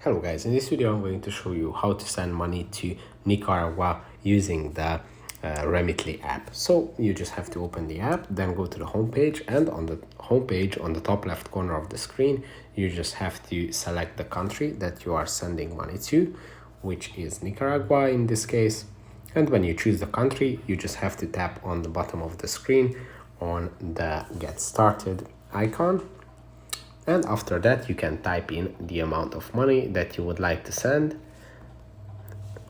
Hello guys, in this video I'm going to show you how to send money to Nicaragua using the Remitly app. So you just have to open the app, then go to the home page, and on the home page on the top left corner of the screen you just have to select the country that you are sending money to, which is Nicaragua in this case. And when you choose the country, you just have to tap on the bottom of the screen on the Get Started icon. And after that, you can type in the amount of money that you would like to send.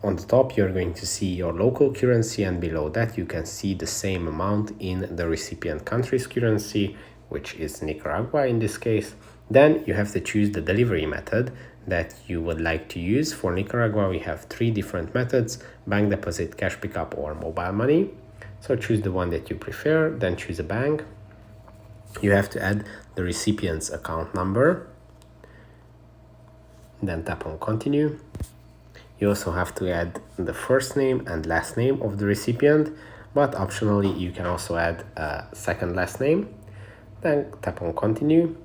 On the top, you're going to see your local currency, and below that, you can see the same amount in the recipient country's currency, which is Nicaragua in this case. Then you have to choose the delivery method that you would like to use. For Nicaragua, we have 3 different methods: bank deposit, cash pickup, or mobile money. So choose the one that you prefer, then choose a bank. You have to add the recipient's account number, then tap on continue. You also have to add the first name and last name of the recipient, but optionally you can also add a second last name. Then tap on continue.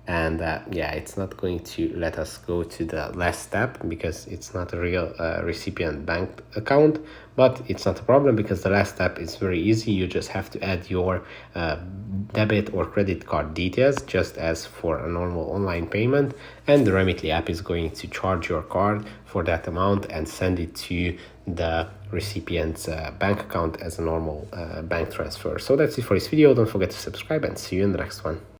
And yeah, it's not going to let us go to the last step because it's not a real recipient bank account, but it's not a problem because the last step is very easy. You just have to add your debit or credit card details, just as for a normal online payment, and the Remitly app is going to charge your card for that amount and send it to the recipient's bank account as a normal bank transfer. So that's it for this video. Don't forget to subscribe and see you in the next one.